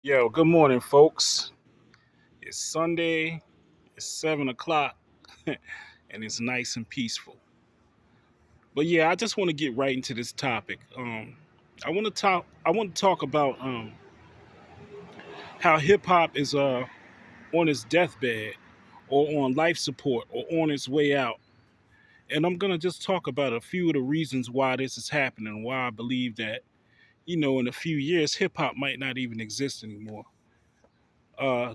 Yo, good morning, folks. It's Sunday, it's 7 o'clock, and it's nice and peaceful. But yeah, I just want to get right into this topic. I want to talk about how hip hop is on its deathbed, or on life support, or on its way out. And I'm gonna just talk about a few of the reasons why this is happening, why I believe that in a few years hip hop might not even exist anymore.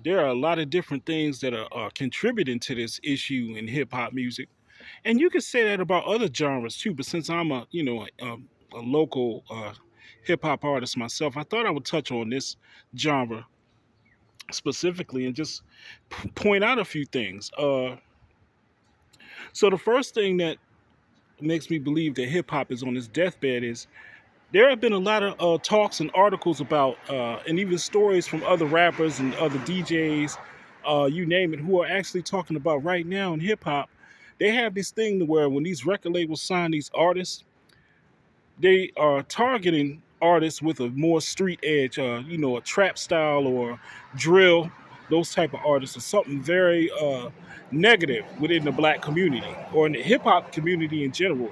There are a lot of different things that are contributing to this issue in hip hop music, and you can say that about other genres too. But since I'm a local hip hop artist myself, I thought I would touch on this genre specifically and just point out a few things. So the first thing that makes me believe that hip hop is on its deathbed is there have been a lot of talks and articles about, and even stories from other rappers and other DJs, you name it, who are actually talking about right now in hip hop. They have this thing to where when these record labels sign these artists, they are targeting artists with a more street edge, a trap style or drill, those type of artists, or something very negative within the black community or in the hip hop community in general,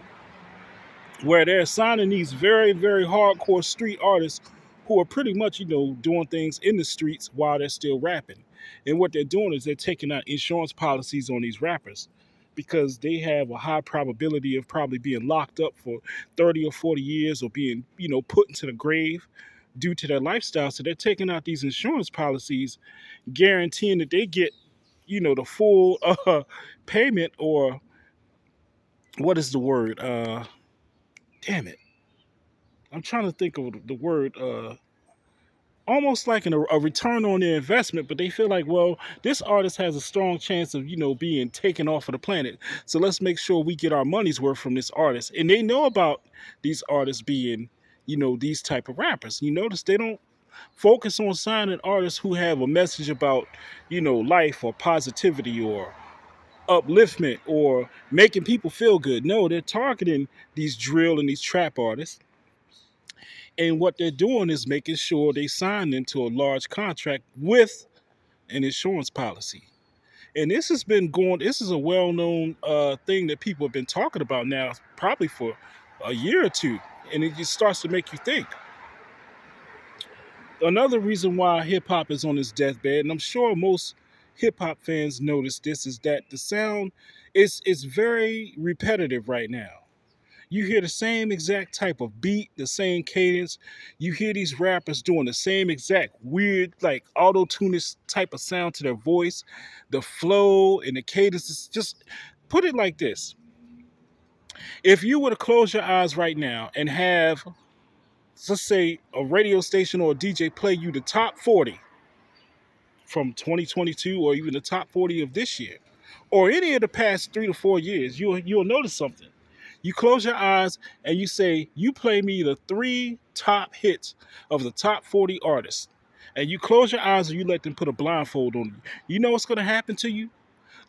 where they're signing these very, very hardcore street artists who are pretty much, doing things in the streets while they're still rapping. And what they're doing is they're taking out insurance policies on these rappers because they have a high probability of probably being locked up for 30 or 40 years or being, put into the grave due to their lifestyle. So they're taking out these insurance policies, guaranteeing that they get, the full payment, or what is the word? Damn it. I'm trying to think of the word, almost like a return on their investment, but they feel like, well, this artist has a strong chance of, being taken off of the planet. So let's make sure we get our money's worth from this artist. And they know about these artists being, these type of rappers. You notice they don't focus on signing artists who have a message about, life or positivity or upliftment or making people feel good. No, they're targeting these drill and these trap artists, and what they're doing is making sure they sign into a large contract with an insurance policy. And this is a well known thing that people have been talking about now, probably for a year or two. And it just starts to make you think. Another reason why hip hop is on its deathbed, and I'm sure most hip hop fans notice this, is that the sound is very repetitive right now. You hear the same exact type of beat, the same cadence. You hear these rappers doing the same exact weird, like auto tune type of sound to their voice. The flow and the cadence is just, put it like this. If you were to close your eyes right now and have, let's say, a radio station or a DJ play you the top 40 from 2022, or even the top 40 of this year, or any of the past 3 to 4 years, you'll notice something. You close your eyes and you say, you play me the three top hits of the top 40 artists. And you close your eyes and you let them put a blindfold on you. You know what's going to happen to you?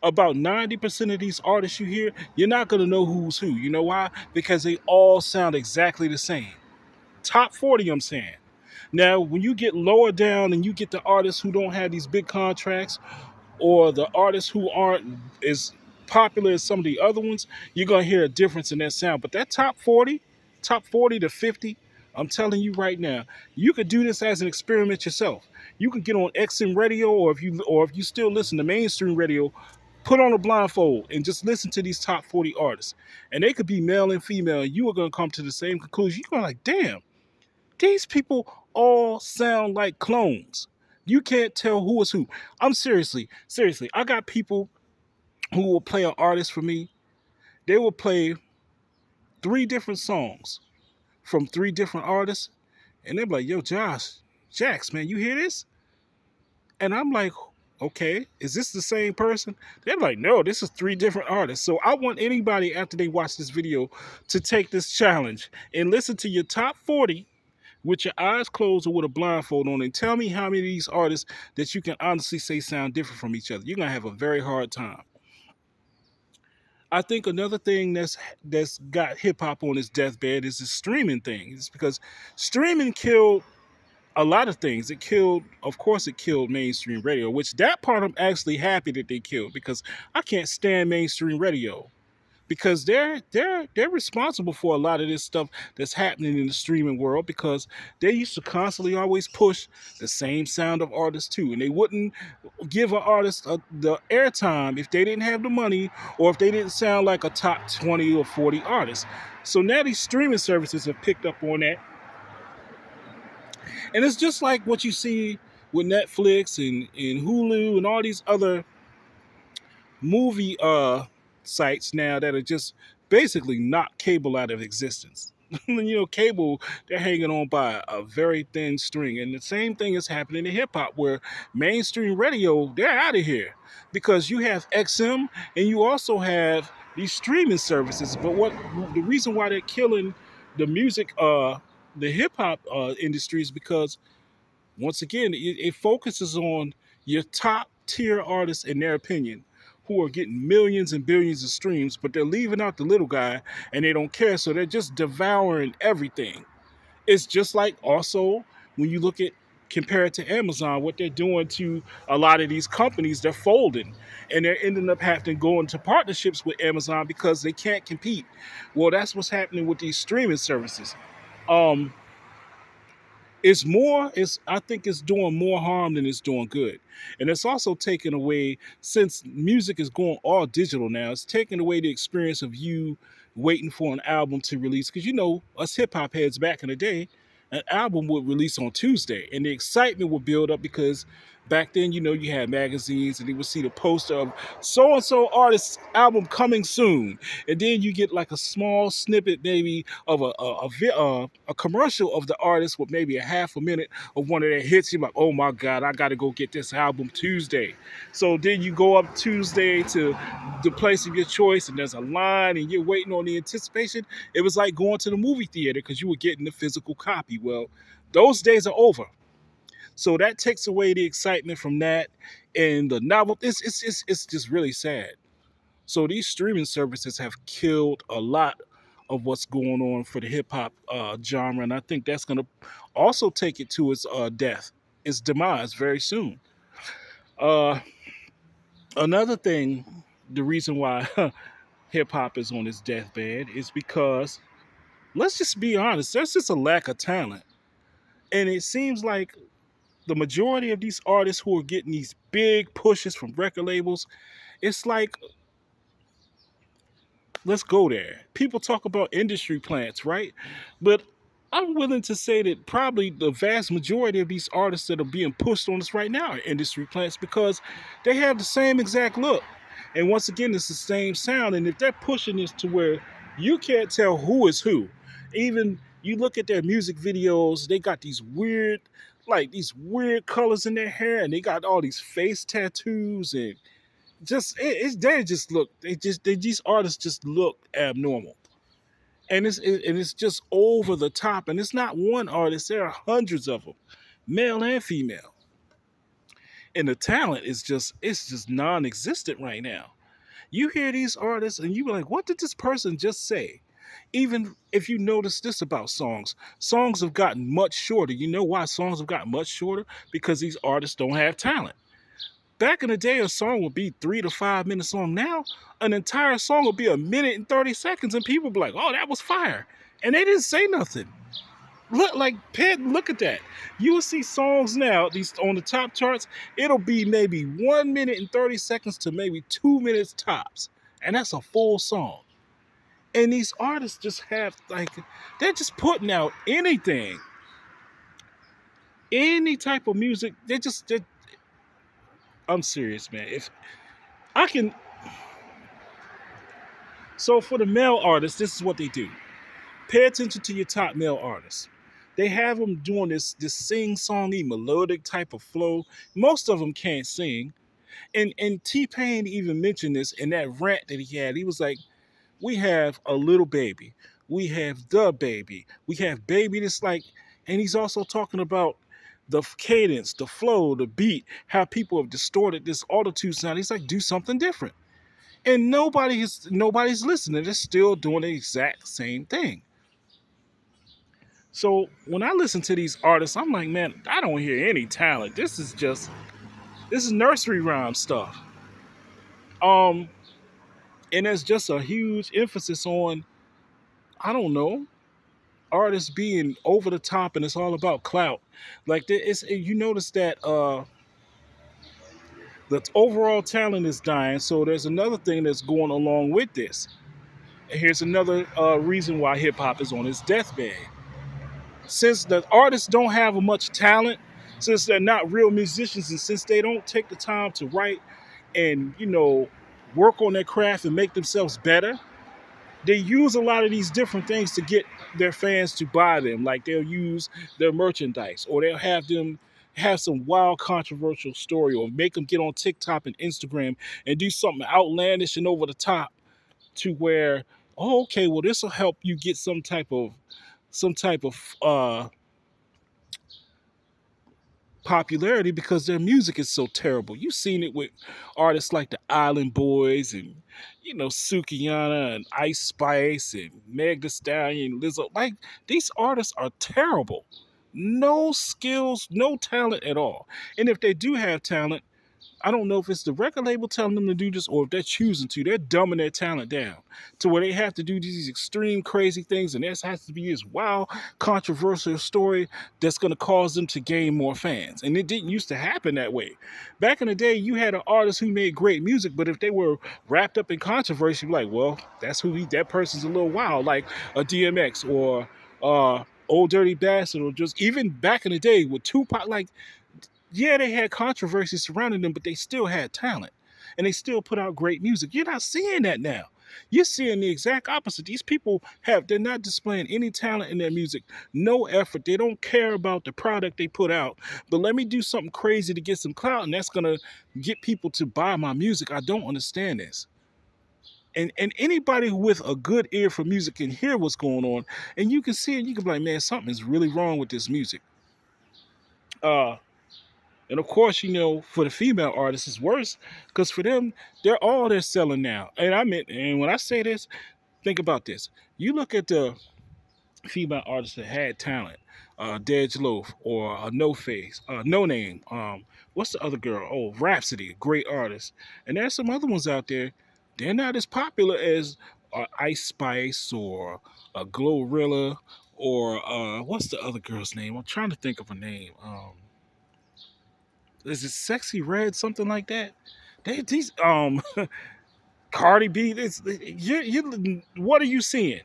About 90% of these artists you hear, you're not going to know who's who. You know why? Because they all sound exactly the same. Top 40, I'm saying. Now, when you get lower down and you get the artists who don't have these big contracts, or the artists who aren't as popular as some of the other ones, you're gonna hear a difference in that sound. But that top 40 to 50, I'm telling you right now, you could do this as an experiment yourself. You can get on XM radio, or if you still listen to mainstream radio, put on a blindfold and just listen to these top 40 artists. And they could be male and female, and you are gonna come to the same conclusion. You're gonna like, damn, these people all sound like clones. You can't tell who is who. I'm seriously. I got people who will play an artist for me. They will play three different songs from three different artists, and they're like, "Yo, Josh, Jax, man, you hear this?" And I'm like, "Okay, is this the same person?" They're like, "No, this is three different artists." So I want anybody after they watch this video to take this challenge and listen to your top 40 with your eyes closed or with a blindfold on, and tell me how many of these artists that you can honestly say sound different from each other. You're gonna have a very hard time. I think another thing that's got hip hop on its deathbed is the streaming thing. It's because streaming killed a lot of things. It killed, of course, it killed mainstream radio, which that part I'm actually happy that they killed because I can't stand mainstream radio because they're responsible for a lot of this stuff that's happening in the streaming world because they used to constantly always push the same sound of artists too, and they wouldn't give an artist the airtime if they didn't have the money or if they didn't sound like a top 20 or 40 artist. So now these streaming services have picked up on that, and it's just like what you see with Netflix and Hulu and all these other movie sites now that are just basically knock cable out of existence. Cable, they're hanging on by a very thin string. And the same thing is happening in hip hop where mainstream radio, they're out of here because you have XM and you also have these streaming services. But what the reason why they're killing the music the hip hop industry is because once again, it focuses on your top tier artists in their opinion who are getting millions and billions of streams, but they're leaving out the little guy and they don't care. So they're just devouring everything. It's just like also when you look at compare it to Amazon, what they're doing to a lot of these companies, they're folding and they're ending up having to go into partnerships with Amazon because they can't compete. Well, that's what's happening with these streaming services. Um, it's I think it's doing more harm than it's doing good. And it's also taken away, since music is going all digital now, it's taken away the experience of you waiting for an album to release. Because us hip hop heads back in the day, an album would release on Tuesday and the excitement would build up because back then, you had magazines and you would see the poster of so and so artist's album coming soon. And then you get like a small snippet, maybe of a commercial of the artist with maybe a half a minute of one of their hits. You're like, oh my God, I got to go get this album Tuesday. So then you go up Tuesday to the place of your choice, and there's a line, and you're waiting on the anticipation. It was like going to the movie theater because you were getting the physical copy. Well, those days are over. So that takes away the excitement from that, and the novel. It's just really sad. So these streaming services have killed a lot of what's going on for the hip hop genre, and I think that's going to also take it to its death, its demise very soon. Uh, Another thing, the reason why hip hop is on its deathbed is because let's just be honest, there's just a lack of talent, and it seems like the majority of these artists who are getting these big pushes from record labels, it's like, let's go there. People talk about industry plants, right? But I'm willing to say that probably the vast majority of these artists that are being pushed on us right now are industry plants because they have the same exact look. And once again, it's the same sound. And if they're pushing this to where you can't tell who is who, even you look at their music videos, they got these weird colors in their hair, and they got all these face tattoos, and they just look, these artists just look abnormal, and it's just over the top, and it's not one artist, there are hundreds of them, male and female, and the talent is just non-existent right now. You hear these artists and you be like, what did this person just say? Even if you notice this about songs have gotten much shorter. You know why songs have gotten much shorter? Because these artists don't have talent. Back in the day, a song would be 3 to 5 minutes long. Now, an entire song will be a minute and 30 seconds, and people be like, "Oh, that was fire," and they didn't say nothing. Look at that. You will see songs now, these on the top charts. It'll be maybe 1 minute and 30 seconds to maybe 2 minutes tops, and that's a full song. And these artists just have they're just putting out anything, any type of music. I'm serious, man. If I can, so for the male artists, this is what they do. Pay attention to your top male artists. They have them doing this sing-songy melodic type of flow. Most of them can't sing. And T-Pain even mentioned this in that rant that he had. He was like, we have a little baby. We have the baby. We have baby that's like, and he's also talking about the cadence, the flow, the beat, how people have distorted this auto-tune sound. He's like, do something different. And nobody's listening. They're still doing the exact same thing. So when I listen to these artists, I'm like, man, I don't hear any talent. This is nursery rhyme stuff. Um, and there's just a huge emphasis on, I don't know, artists being over the top, and it's all about clout. Like it's, you notice that the overall talent is dying. So there's another thing that's going along with this. And here's another reason why hip hop is on its deathbed. Since the artists don't have much talent, since they're not real musicians, and since they don't take the time to write and work on their craft and make themselves better, they use a lot of these different things to get their fans to buy them. Like they'll use their merchandise, or they'll have them have some wild controversial story, or make them get on TikTok and Instagram and do something outlandish and over the top to where, oh, okay, well, this will help you get some type of popularity because their music is so terrible. You've seen it with artists like the Island Boys and Sukiyana and Ice Spice and Meg Thee Stallion, Lizzo. Like these artists are terrible. No skills, no talent at all. And if they do have talent, I don't know if it's the record label telling them to do this or if they're choosing to. They're dumbing their talent down to where they have to do these extreme, crazy things, and this has to be this wild, controversial story that's going to cause them to gain more fans. And it didn't used to happen that way. Back in the day, you had an artist who made great music, but if they were wrapped up in controversy, you're like, well, that person's a little wild, like a DMX or Old Dirty Bastard, or just even back in the day with Tupac, like yeah, they had controversy surrounding them, but they still had talent and they still put out great music. You're not seeing that now. You're seeing the exact opposite. These people they're not displaying any talent in their music, no effort. They don't care about the product they put out. But let me do something crazy to get some clout, and that's going to get people to buy my music. I don't understand this. And anybody with a good ear for music can hear what's going on, and you can see it. You can be like, man, something is really wrong with this music. Uh, And of course, for the female artists, it's worse because for them, they're selling now. And when I say this, think about this. You look at the female artists that had talent, Dej Loaf or No Face, No Name. What's the other girl? Oh, Rhapsody, a great artist. And there's some other ones out there. They're not as popular as Ice Spice or Glorilla or what's the other girl's name? I'm trying to think of her name. Is it Sexy Red, something like that? These Cardi B. What are you seeing?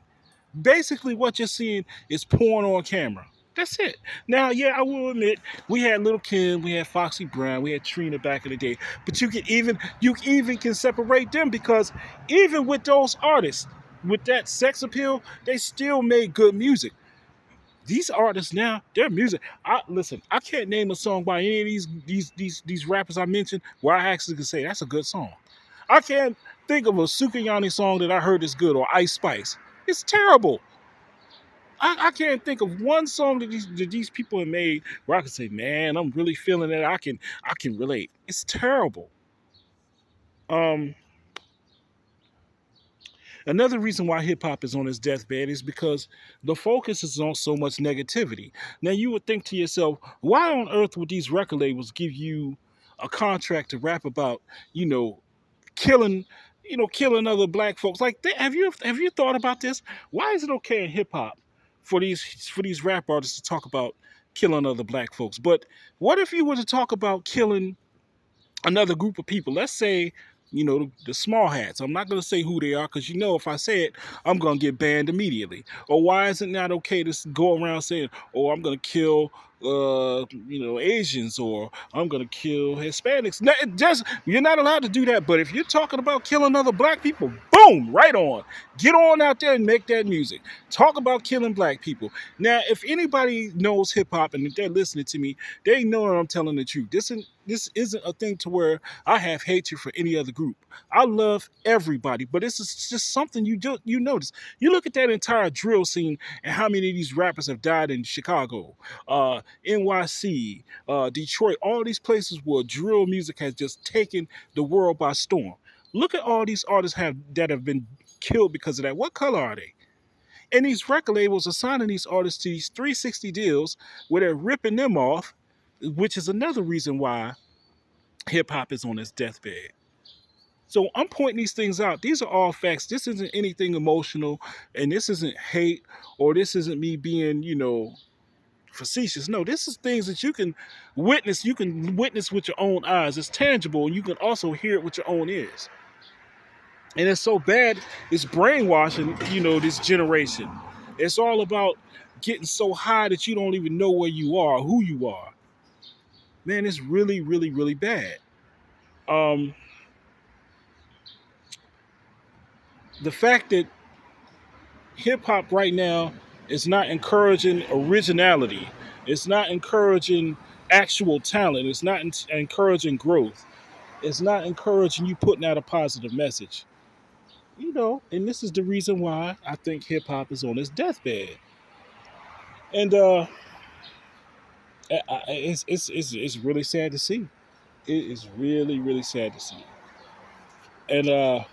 Basically, what you're seeing is porn on camera. That's it. Now, yeah, I will admit we had Little Kim, we had Foxy Brown, we had Trina back in the day. But you even can separate them because even with those artists with that sex appeal, they still made good music. These artists now, their music. I listen. I can't name a song by any of these rappers I mentioned where I actually can say that's a good song. I can't think of a Sukiyani song that I heard is good or Ice Spice. It's terrible. I can't think of one song that these people have made where I can say, man, I'm really feeling it. I can relate. It's terrible. Um, Another reason why hip hop is on its deathbed is because the focus is on so much negativity. Now, you would think to yourself, why on earth would these record labels give you a contract to rap about, you know, killing, killing other black folks? Like, have you thought about this? Why is it okay in hip hop for these rap artists to talk about killing other black folks? But what if you were to talk about killing another group of people? Let's say, the small hats. I'm not going to say who they are because if I say it, I'm going to get banned immediately. Or why is it not okay to go around saying, oh, I'm going to kill Asians, or I'm gonna kill Hispanics? You're not allowed to do that. But if you're talking about killing other black people, boom, right on. Get on out there and make that music. Talk about killing black people. Now, if anybody knows hip hop and if they're listening to me, they know that I'm telling the truth. This isn't a thing to where I have hatred for any other group. I love everybody, but this is just something you notice. You look at that entire drill scene and how many of these rappers have died in Chicago, NYC, Detroit, all these places where drill music has just taken the world by storm. Look at all these artists that have been killed because of that. What color are they? And these record labels are signing these artists to these 360 deals where they're ripping them off, which is another reason why hip hop is on its deathbed. So I'm pointing these things out. These are all facts. This isn't anything emotional, and this isn't hate, or this isn't me being, facetious. No, this is things that you can witness. You can witness with your own eyes. It's tangible, and you can also hear it with your own ears. And it's so bad, it's brainwashing, this generation. It's all about getting so high that you don't even know where you are, who you are. Man, it's really, really, really bad. Um, the fact that hip hop right now is not encouraging originality, it's not encouraging actual talent, it's not encouraging growth, it's not encouraging you putting out a positive message. And this is the reason why I think hip hop is on its deathbed. And it's really sad to see. It is really, really sad to see. And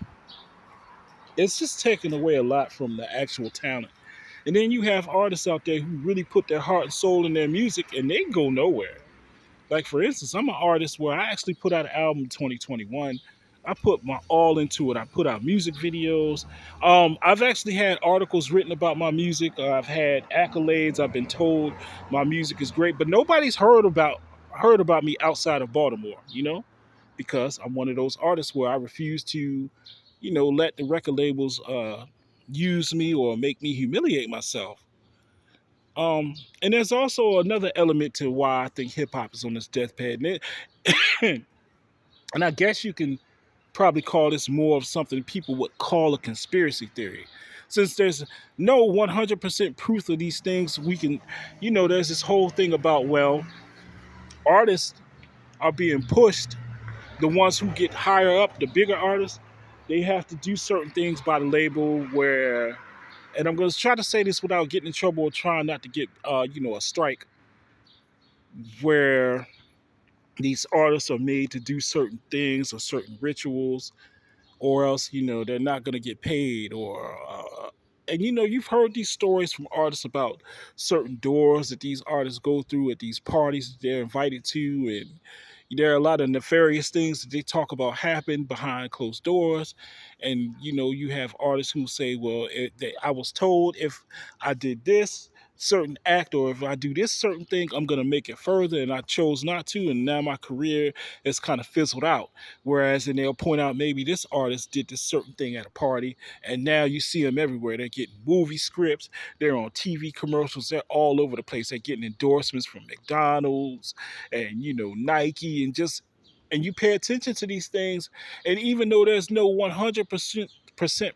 it's just taking away a lot from the actual talent. And then you have artists out there who really put their heart and soul in their music, and they go nowhere. Like, for instance, I'm an artist where I actually put out an album in 2021. I put my all into it. I put out music videos. I've actually had articles written about my music. I've had accolades. I've been told my music is great, but nobody's heard about me outside of Baltimore. Because I'm one of those artists where I refuse to, let the record labels use me or make me humiliate myself. And there's also another element to why I think hip hop is on this deathbed, and I guess you can probably call this more of something people would call a conspiracy theory. Since there's no 100% proof of these things, we can, there's this whole thing about, well, artists are being pushed. The ones who get higher up, the bigger artists, they have to do certain things by the label where, and I'm going to try to say this without getting in trouble or trying not to get, a strike, where these artists are made to do certain things or certain rituals, or else they're not going to get paid. Or and you've heard these stories from artists about certain doors that these artists go through at these parties that they're invited to, and there are a lot of nefarious things that they talk about happen behind closed doors. And you have artists who say, well, I was told if I did this certain act, or if I do this certain thing, I'm going to make it further, and I chose not to, and now my career is kind of fizzled out. Whereas, and they'll point out, maybe this artist did this certain thing at a party, and now you see them everywhere. They're getting movie scripts, they're on TV commercials, they're all over the place. They're getting endorsements from McDonald's and Nike, and you pay attention to these things, and even though there's no 100%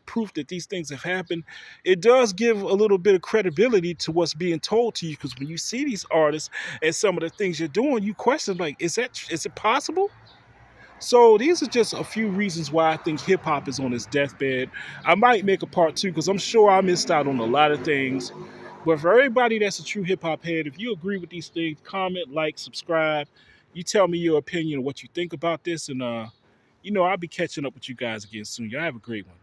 proof that these things have happened, it does give a little bit of credibility to what's being told to you. Because when you see these artists and some of the things you're doing, you question, like, is it possible? So these are just a few reasons why I think hip hop is on its deathbed. I might make a part two because I'm sure I missed out on a lot of things. But for everybody that's a true hip hop head, if you agree with these things, comment, like, subscribe. You tell me your opinion of what you think about this, and I'll be catching up with you guys again soon. Y'all have a great one.